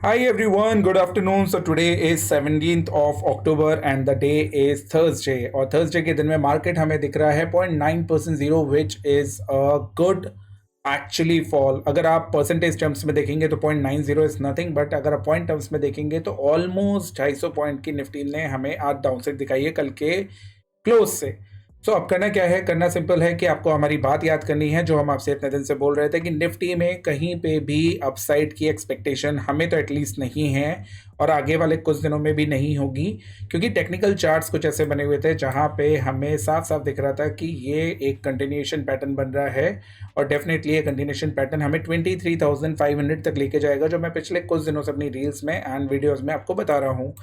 Hi everyone, good afternoon. So today is 17th of October and the day is Thursday. और Thursday के दिन में market हमें दिख रहा है 0.9% zero which is a good actually fall. अगर आप परसेंटेज टर्म्स में देखेंगे तो 0.90 इज नथिंग, बट अगर आप पॉइंट टर्म्स में देखेंगे तो ऑलमोस्ट 250 पॉइंट की निफ्टी ने हमें आज डाउनसाइड दिखाई है कल के क्लोज से. सो अब करना क्या है, करना सिंपल है कि आपको हमारी बात याद करनी है जो हम आपसे इतने दिन से बोल रहे थे कि निफ्टी में कहीं पे भी अपसाइड की एक्सपेक्टेशन हमें तो एटलीस्ट नहीं है और आगे वाले कुछ दिनों में भी नहीं होगी, क्योंकि टेक्निकल चार्ट्स कुछ ऐसे बने हुए थे जहां पे हमें साफ साफ दिख रहा था कि ये एक कंटिन्यूएशन पैटर्न बन रहा है और डेफिनेटली ये कंटिन्यूएशन पैटर्न हमें 23,500 तक लेके जाएगा, जो मैं पिछले कुछ दिनों से अपनी रील्स में एंड वीडियोज़ में आपको बता रहा हूँ.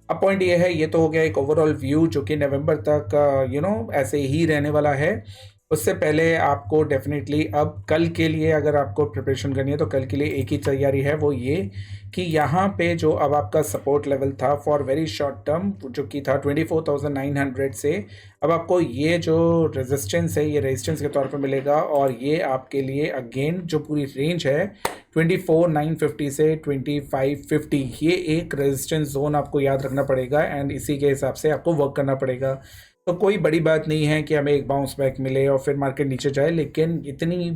अब पॉइंट ये है, ये तो हो गया एक ओवरऑल व्यू जो कि नवंबर तक ऐसे ही रहने वाला है. उससे पहले आपको डेफिनेटली अब कल के लिए अगर आपको प्रिपरेशन करनी है तो कल के लिए एक ही तैयारी है, वो ये कि यहाँ पे जो अब आपका सपोर्ट लेवल था फॉर वेरी शॉर्ट टर्म जो कि था 24,900 से, अब आपको ये जो रेजिस्टेंस है ये रेजिस्टेंस के तौर पे मिलेगा और ये आपके लिए अगेन जो पूरी रेंज है 24,950 से 2550, ये एक रेजिस्टेंस जोन आपको याद रखना पड़ेगा एंड इसी के हिसाब से आपको वर्क करना पड़ेगा. तो कोई बड़ी बात नहीं है कि हमें एक बाउंस बैक मिले और फिर मार्केट नीचे जाए, लेकिन इतनी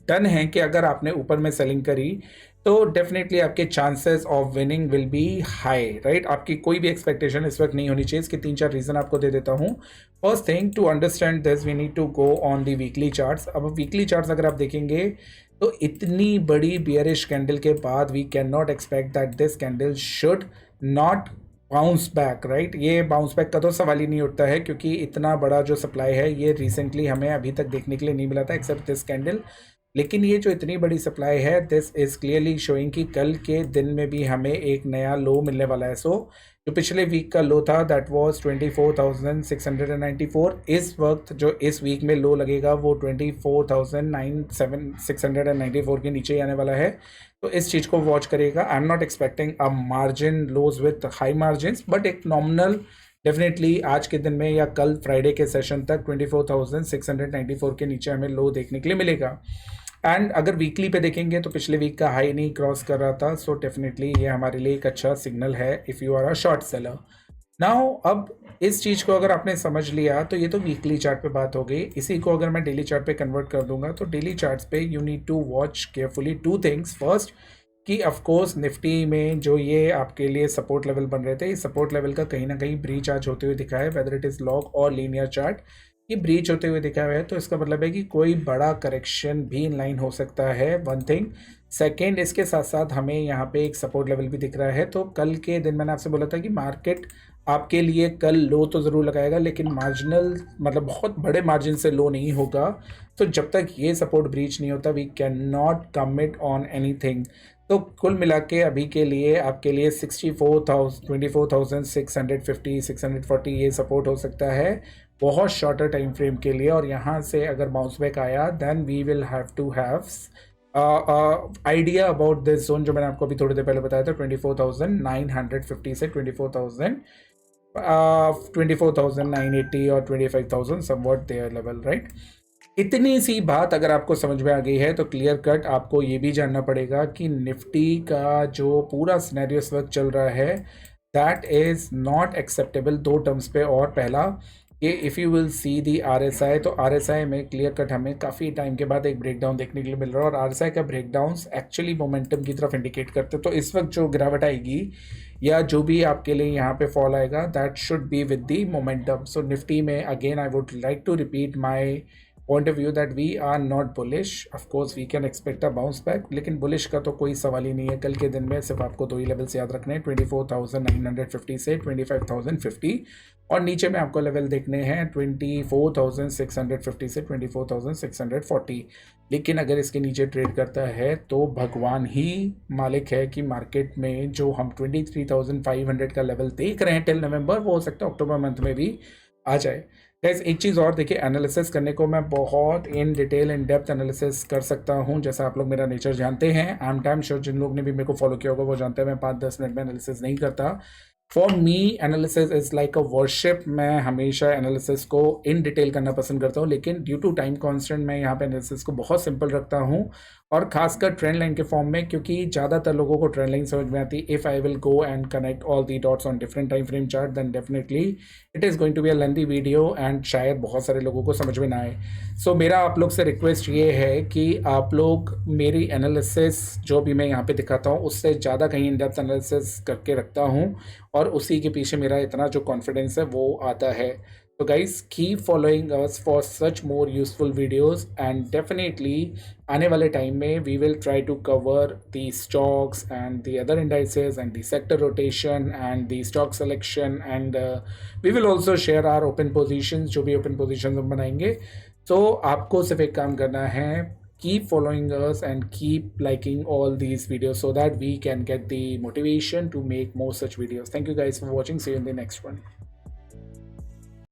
डन है कि अगर आपने ऊपर में सेलिंग करी तो डेफिनेटली आपके chances of winning will be high, right. आपकी कोई भी एक्सपेक्टेशन इस वक्त नहीं होनी चाहिए. इसके 3-4 रीज़न आपको दे देता हूँ. First thing, to understand this we need to go on the weekly charts. अब वीकली चार्ट्स अगर आप देखेंगे तो इतनी बड़ी बियरिश कैंडल के बाद we can not expect that this candle should not bounce back, right. ये बाउंस बैक का तो सवाल ही नहीं उठता है क्योंकि इतना बड़ा जो सप्लाई है ये रिसेंटली हमें अभी तक देखने के लिए नहीं मिला था एक्सेप्ट दिस कैंडल. लेकिन ये जो इतनी बड़ी सप्लाई है दिस इज़ क्लियरली शोइंग कि कल के दिन में भी हमें एक नया लो मिलने वाला है. सो जो पिछले वीक का लो था दैट वाज 24,694. इस वक्त जो इस वीक में लो लगेगा वो 24,694 के नीचे ही आने वाला है. तो इस चीज़ को वॉच करेगा. I am not expecting a margin lose with high margin, but एक नॉमिनल डेफिनेटली आज के दिन में या कल फ्राइडे के सेशन तक 24,694 के नीचे हमें लो देखने के लिए मिलेगा. एंड अगर वीकली पे देखेंगे तो पिछले वीक का हाई नहीं क्रॉस कर रहा था, सो डेफिनेटली ये हमारे लिए एक अच्छा सिग्नल है if you are a short seller. Now अब इस चीज़ को अगर आपने समझ लिया तो ये तो वीकली चार्ट पे बात हो गई. इसी को अगर मैं डेली चार्ट पे कन्वर्ट कर दूंगा तो डेली चार्ट्स पे you need to watch carefully two things. First कि ऑफ कोर्स निफ्टी में जो ये आपके लिए सपोर्ट लेवल बन रहे थे, इस सपोर्ट लेवल का कहीं ना कहीं ब्रीच आज होते हुए दिखा है, वेदर इट इज़ लॉग और लीनियर चार्ट. ये ब्रीच होते हुए दिखा हुआ है तो इसका मतलब है कि कोई बड़ा करेक्शन भी इन लाइन हो सकता है, वन थिंग. सेकेंड, इसके साथ साथ हमें यहाँ पे एक सपोर्ट लेवल भी दिख रहा है. तो कल के दिन मैंने आपसे बोला था कि मार्केट आपके लिए कल लो तो ज़रूर लगाएगा लेकिन मार्जिनल मतलब बहुत बड़े मार्जिन से लो नहीं होगा. तो जब तक ये सपोर्ट ब्रीच नहीं होता we can not commit on anything. तो कुल मिला के अभी के लिए आपके लिए 24,650 640 ये सपोर्ट हो सकता है बहुत शॉर्टर टाइम फ्रेम के लिए. और यहाँ से अगर बाउंस बैक आया then we will have to have idea about this zone जो मैंने आपको अभी थोड़ी देर पहले बताया था 24,950 से 24,980 और 25,000 समवॉट देयर लेवल, राइट. इतनी सी बात अगर आपको समझ में आ गई है तो क्लियर कट आपको ये भी जानना पड़ेगा कि निफ्टी का जो पूरा सिनेरियो इस वक्त चल रहा है दैट इज़ नॉट एक्सेप्टेबल दो टर्म्स पे. और पहला कि if you will see the RSI, तो RSI में क्लियर कट हमें काफ़ी टाइम के बाद एक ब्रेकडाउन देखने के लिए मिल रहा है और RSI का ब्रेकडाउन्स एक्चुअली मोमेंटम की तरफ इंडिकेट करते हैं. तो इस वक्त जो गिरावट आएगी या जो भी आपके लिए यहाँ पे फॉल आएगा that should be with the momentum. So Nifty में again I would like to repeat my point of view that we are not bullish. Of course we can expect a bounce back, लेकिन bullish का तो कोई सवाल ही नहीं है. कल के दिन में सिर्फ आपको दो ही लेवल्स याद रखने हैं 24,950 से 25,050 और नीचे में आपको लेवल देखने हैं 24,650 से 24,640. लेकिन अगर इसके नीचे ट्रेड करता है तो भगवान ही मालिक है कि मार्केट में जो हम 23,500 का लेवल देख रहे हैं टिल नवंबर वो हो सकता है अक्टूबर मंथ में भी आ जाए. गैस एक चीज़ और देखिए, एनालिसिस करने को मैं बहुत in detail in depth analysis कर सकता हूँ. जैसा आप लोग मेरा नेचर जानते हैं, आई एम टाइम श्योर जिन लोग ने भी मेरे को फॉलो किया होगा वो जानते हैं मैं 5-10 मिनट में एनालिसिस नहीं करता. For me analysis is like a worship. मैं हमेशा एनालिसिस को इन डिटेल करना पसंद करता हूँ लेकिन ड्यू टू टाइम कॉन्स्टेंट मैं यहाँ पे एनालिसिस को बहुत सिंपल रखता हूँ और खासकर ट्रेंड लाइन के फॉर्म में, क्योंकि ज़्यादातर लोगों को ट्रेंड लाइन समझ में आती है. If I will go and connect all the dots on different time frame chart then definitely it is going to be a lengthy video and शायद बहुत सारे लोगों को समझ में ना आए. सो मेरा आप लोग से रिक्वेस्ट ये है कि आप लोग मेरी एनालिसिस जो भी मैं यहाँ पे दिखाता हूँ उससे ज़्यादा कहीं इन डेप्थ एनालिसिस करके रखता हूँ, और उसी के पीछे मेरा इतना जो कॉन्फिडेंस है वो आता है. So guys, keep following us for such more useful videos, and definitely आने वाले टाइम में we will try to cover the stocks and the other indices and the sector rotation and the stock selection, and we will also share our open positions, जो भी open positions हम बनाएंगे. So आपको सिर्फ एक काम करना है, keep following us and keep liking all these videos so that we can get the motivation to make more such videos. Thank you guys for watching. See you in the next one.